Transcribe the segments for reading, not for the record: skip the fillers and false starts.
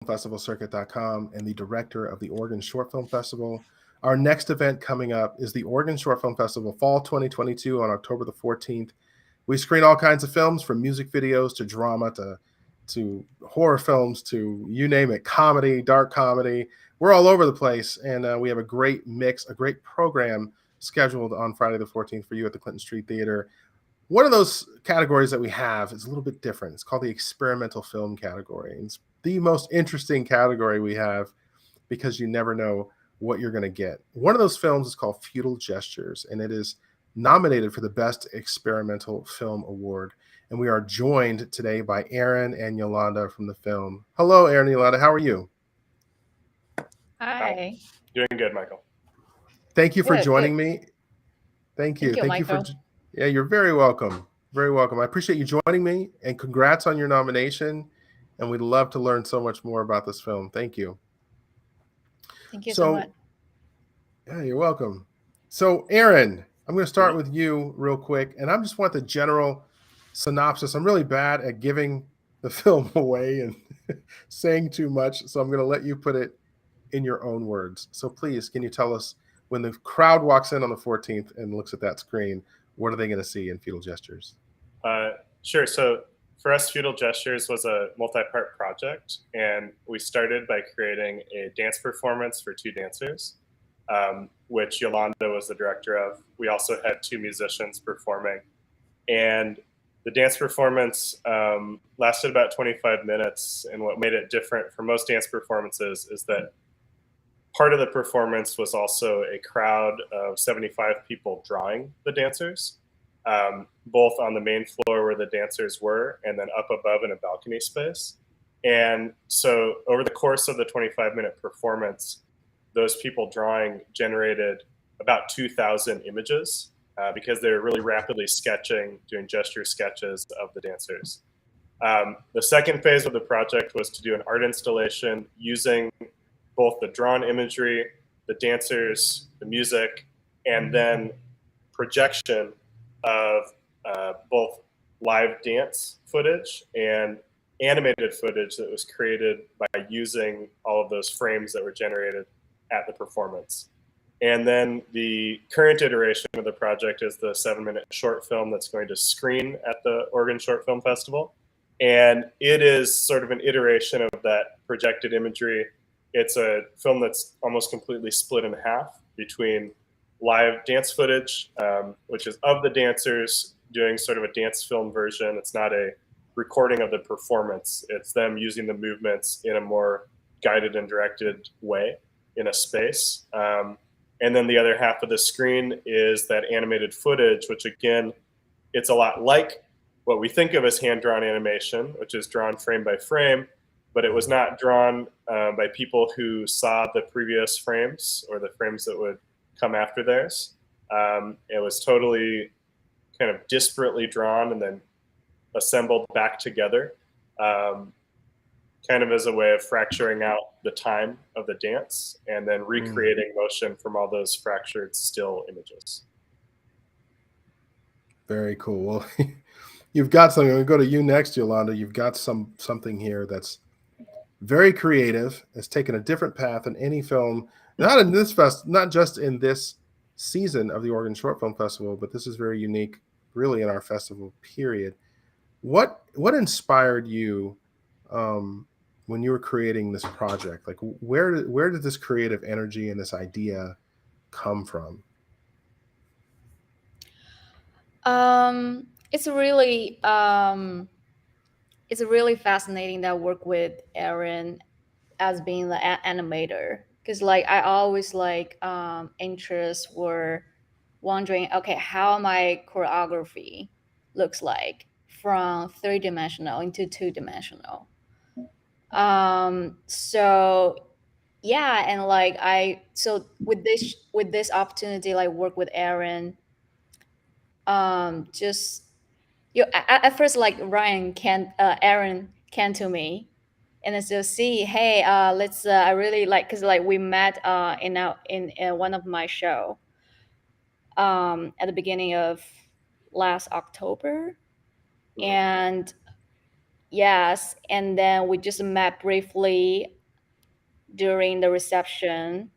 festivalcircuit.com and the director of the Oregon Short Film Festival. Our next event coming up is the Oregon Short Film Festival Fall 2022 on October the 14th. We screen all kinds of films, from music videos to drama to horror films to you name it, comedy, dark comedy. We're all over the place, and we have a great mix, a great program scheduled on Friday the 14th for you at the Clinton Street Theater. One of those categories that we have is a little bit different. It's called the experimental film category. It's the most interesting category we have because you never know what you're going to get. One of those films is called Futile Gestures, and it is nominated for the Best Experimental Film Award. And we are joined today by Aaron and Yolanda from the film. Hello, Aaron and Yolanda. How are you? Hi. Doing good, Michael. Thank you for joining me. Thank you. Thank you, Michael. Yeah, you're very welcome. Very welcome. I appreciate you joining me, and congrats on your nomination. And we'd love to learn so much more about this film. Thank you. Thank you so much. Yeah, you're welcome. So, Aaron, I'm going to start with you real quick, and I just want the general synopsis. I'm really bad at giving the film away and saying too much, so I'm going to let you put it in your own words. So please, can you tell us, when the crowd walks in on the 14th and looks at that screen, what are they going to see in Futile Gestures? Sure. So for us, Futile Gestures was a multi-part project, and we started by creating a dance performance for two dancers, which Yolanda was the director of. We also had two musicians performing, and the dance performance lasted about 25 minutes. And what made it different from most dance performances is that part of the performance was also a crowd of 75 people drawing the dancers, both on the main floor where the dancers were and then up above in a balcony space. And so over the course of the 25-minute performance, those people drawing generated about 2,000 images because they were really rapidly sketching, doing gesture sketches of the dancers. The second phase of the project was to do an art installation using both the drawn imagery, the dancers, the music, and then projection of both live dance footage and animated footage that was created by using all of those frames that were generated at the performance. And then the current iteration of the project is the 7-minute short film that's going to screen at the Oregon Short Film Festival. And it is sort of an iteration of that projected imagery. It's a film that's almost completely split in half between live dance footage, which is of the dancers doing sort of a dance film version. It's not a recording of the performance. It's them using the movements in a more guided and directed way in a space. And then the other half of the screen is that animated footage, which again, it's a lot like what we think of as hand-drawn animation, which is drawn frame by frame, but it was not drawn by people who saw the previous frames or the frames that would come after theirs. It was totally kind of disparately drawn and then assembled back together, kind of as a way of fracturing out the time of the dance and then recreating motion from all those fractured still images. Very cool. Well, you've got something. I'm going to go to you next, Yolanda. You've got something here that's very creative. It's taken a different path than any film, not in this not just in this season of the Oregon Short Film Festival, but this is very unique, really, in our festival period. What inspired you when you were creating this project? Like, where did this creative energy and this idea come from? It's really fascinating that I work with Aaron as being the animator, because like I always interests were wondering, okay, how my choreography looks like from 3-dimensional into 2-dimensional. So yeah, and so with this opportunity, like work with Aaron, just at first, like Aaron came to me and it's just see, hey, let's I really like, because like we met in one of my show at the beginning of last October, and yes, and then we just met briefly during the reception,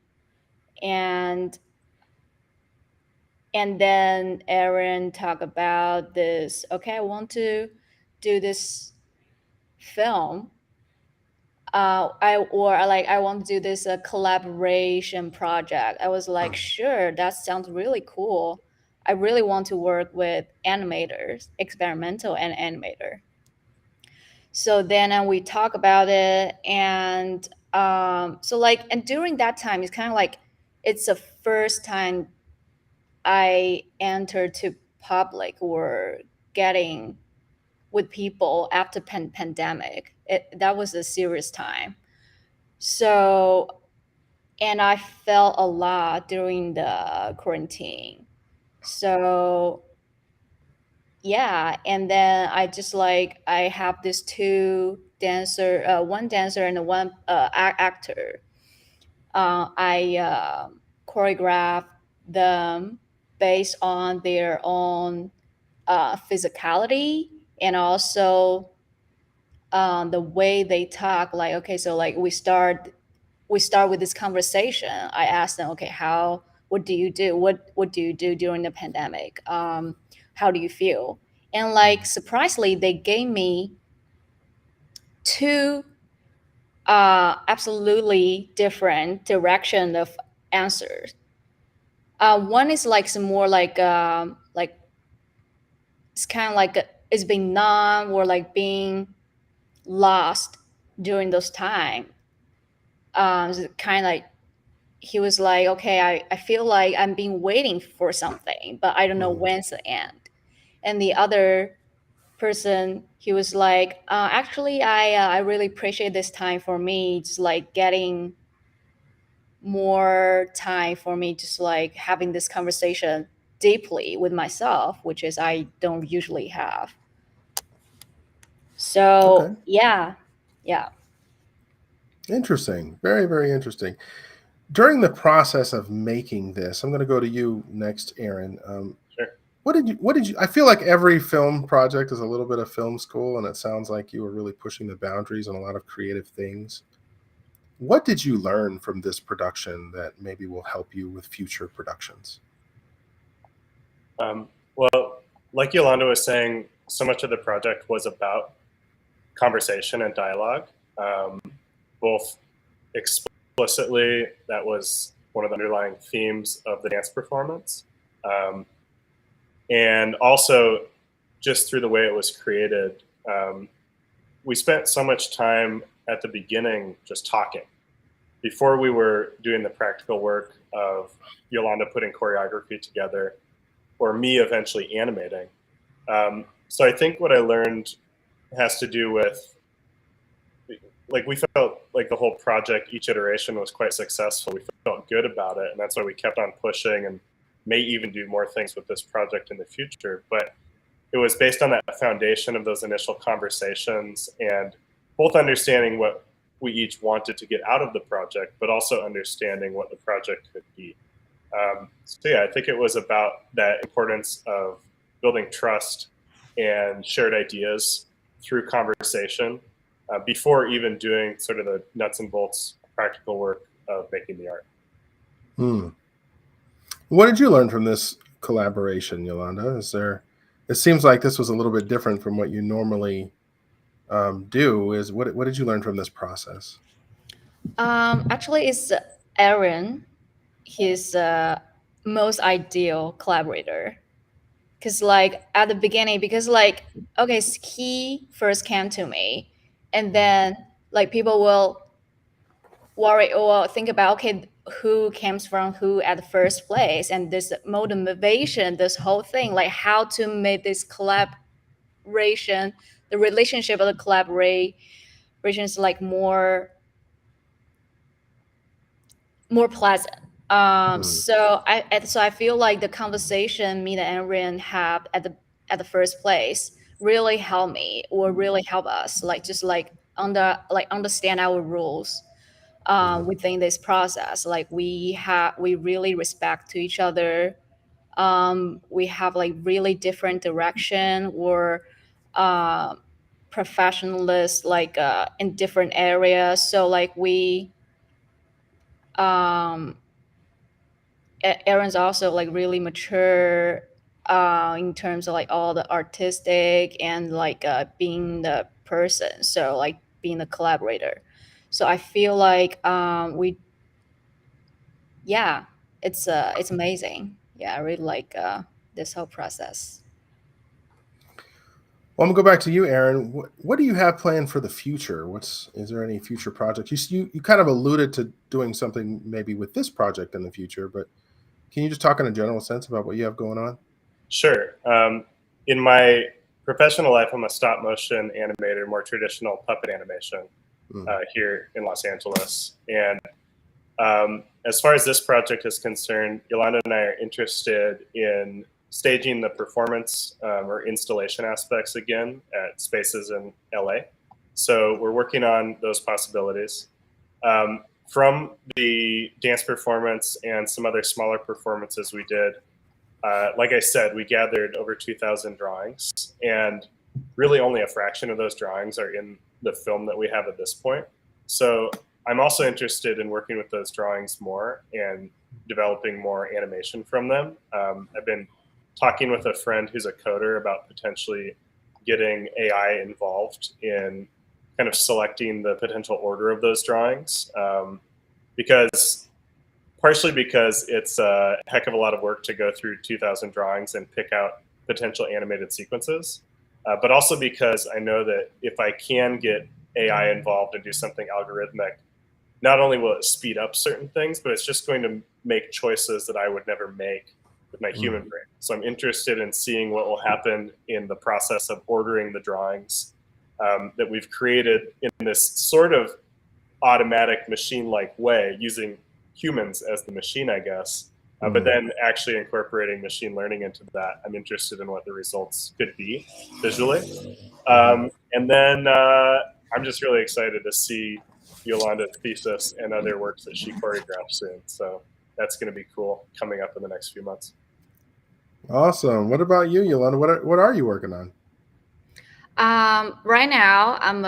and then Aaron talked about this. Okay, I want to do this film. I want to do this collaboration project. I was like, sure, that sounds really cool. I really want to work with animators, experimental and animator. So then we talk about it, and and during that time, it's kind of like it's the first time I entered to public or getting with people after pandemic. That was a serious time. So, and I felt a lot during the quarantine. So, yeah, and then I just like I have this two dancer, one dancer and one actor. I choreograph them based on their own physicality, and also the way they talk. Like, okay, so like we start with this conversation. I ask them, okay, what do you do? What do you do during the pandemic? How do you feel? And like surprisingly, they gave me two absolutely different direction of answers. One is like some more like it's kind of like it's being numb or like being lost during those time. Kind of like he was like, okay, I feel like I'm being waiting for something, but I don't know when's the end. And the other person, he was like, actually, I really appreciate this time for me, just like getting more time for me, just like having this conversation deeply with myself, which is I don't usually have. Okay. So yeah, yeah. Interesting. Very, very interesting. During the process of making this, I'm going to go to you next, Aaron. Sure. What did you, I feel like every film project is a little bit of film school, and it sounds like you were really pushing the boundaries on a lot of creative things. What did you learn from this production that maybe will help you with future productions? Well, like Yolanda was saying, so much of the project was about conversation and dialogue, both explicitly. That was one of the underlying themes of the dance performance, and also just through the way it was created. We spent so much time at the beginning just talking before we were doing the practical work of Yolanda putting choreography together or me eventually animating. So I think what I learned has to do with, like, we felt like the whole project, each iteration was quite successful. We felt good about it, and that's why we kept on pushing and may even do more things with this project in the future. But it was based on that foundation of those initial conversations and both understanding what we each wanted to get out of the project, but also understanding what the project could be. So yeah, I think it was about that importance of building trust and shared ideas through conversation before even doing sort of the nuts and bolts practical work of making the art. What did you learn from this collaboration, Yolanda? It seems like this was a little bit different from what you normally do. What did you learn from this process? Actually, it's Aaron, his most ideal collaborator. Because like at the beginning, because like okay, he first came to me, and then like people will worry or think about, okay, who comes from who at the first place, and this motivation, this whole thing, like how to make this collaboration, the relationship of the collaboration is like more pleasant. So I feel like the conversation me and Aaron have at the first place really help me or really help us, like just like understand our rules within this process. Like we really respect to each other. We have like really different direction or professionalists like in different areas. So like um Aaron's also like really mature in terms of like all the artistic and like being the person. So like being the collaborator. So I feel like yeah, it's amazing. Yeah, I really like this whole process. Well, I'm gonna go back to you, Aaron. What do you have planned for the future? Is there any future projects? You kind of alluded to doing something maybe with this project in the future, but can you just talk in a general sense about what you have going on? Sure. In my professional life, I'm a stop motion animator, more traditional puppet animation here in Los Angeles. And as far as this project is concerned, Yolanda and I are interested in staging the performance or installation aspects again at spaces in LA. So we're working on those possibilities. From the dance performance and some other smaller performances we did, like I said, we gathered over 2,000 drawings, and really only a fraction of those drawings are in the film that we have at this point. So I'm also interested in working with those drawings more and developing more animation from them. I've been talking with a friend who's a coder about potentially getting AI involved in kind of selecting the potential order of those drawings, because partially because it's a heck of a lot of work to go through 2,000 drawings and pick out potential animated sequences, but also because I know that if I can get AI involved and do something algorithmic, not only will it speed up certain things, but it's just going to make choices that I would never make with my human brain. So I'm interested in seeing what will happen in the process of ordering the drawings that we've created in this sort of automatic machine-like way, using humans as the machine, I guess, but then actually incorporating machine learning into that. I'm interested in what the results could be visually. And then I'm just really excited to see Yolanda's thesis and other works that she choreographed soon. So that's going to be cool coming up in the next few months. Awesome. What about you, Yolanda? What are you working on? Right now, I'm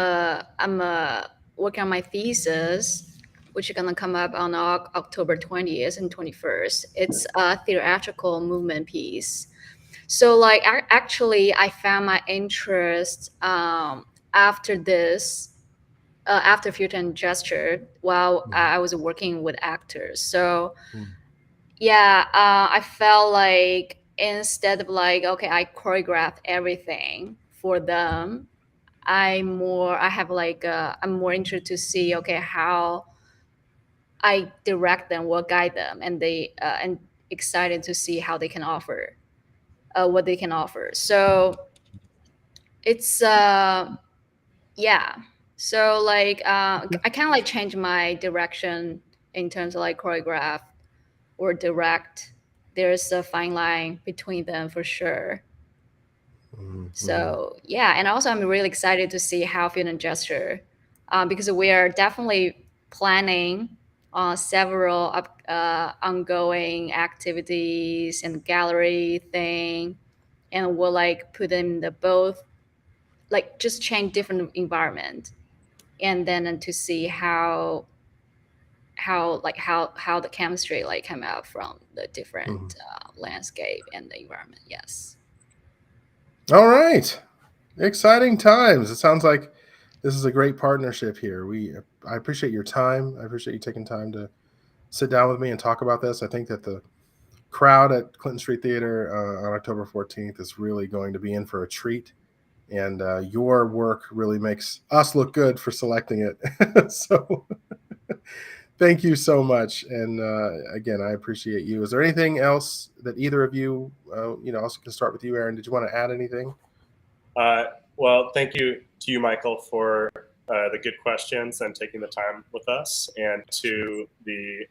working on my thesis, which is gonna come up on October 20th and 21st. It's a theatrical movement piece. So, like, actually, I found my interest after this, after Future and Gesture, while I was working with actors. So, yeah, I felt like instead of like, okay, I choreographed everything for them, I have like I'm more interested to see, okay, how I direct them, what guide them, and they and excited to see how they can offer what they can offer. So it's yeah. So like I kind of like change my direction in terms of like choreograph or direct. There's a fine line between them for sure. So yeah, and also I'm really excited to see how Film and Gesture, because we are definitely planning on several ongoing activities and gallery thing, and we'll like put them in the both, like just change different environment, and then to see how the chemistry like come out from the different landscape and the environment. Yes. All right. Exciting times. It sounds like this is a great partnership here. I appreciate your time. I appreciate you taking time to sit down with me and talk about this. I think that the crowd at Clinton Street Theater on October 14th is really going to be in for a treat. And your work really makes us look good for selecting it. So thank you so much. And again, I appreciate you. Is there anything else that either of you, also can start with you, Aaron? Did you want to add anything? Well, thank you to you, Michael, for the good questions and taking the time with us, and to the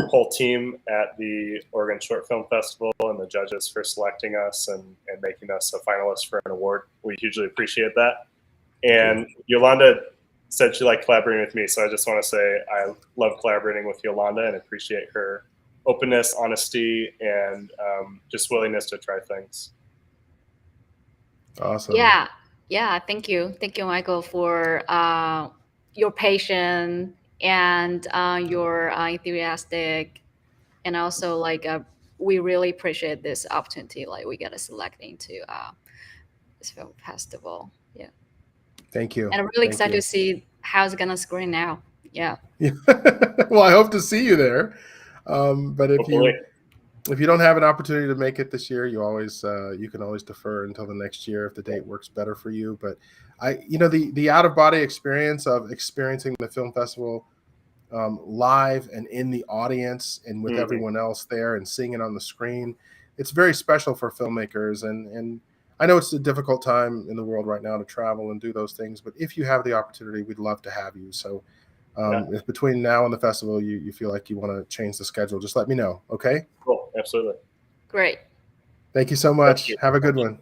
whole team at the Oregon Short Film Festival and the judges for selecting us and making us a finalist for an award. We hugely appreciate that. And Yolanda said she liked collaborating with me, so I just want to say I love collaborating with Yolanda and appreciate her openness, honesty, and just willingness to try things. Awesome. Yeah. Yeah, thank you, Michael, for your patience and your enthusiastic, and also like we really appreciate this opportunity. Like we get a select into this film festival. Yeah, Thank you. and I'm really Thank excited you. to see how it's gonna screen now. Yeah. Well, I hope to see you there. But Hopefully. if you don't have an opportunity to make it this year, you can always defer until the next year if the date works better for you. But the out of body experience of experiencing the film festival live and in the audience and with everyone else there and seeing it on the screen, it's very special for filmmakers. And I know it's a difficult time in the world right now to travel and do those things, but if you have the opportunity, we'd love to have you. So if between now and the festival you feel like you want to change the schedule, just let me know. Okay. Cool. Absolutely. Great. Thank you so much. Have a good one.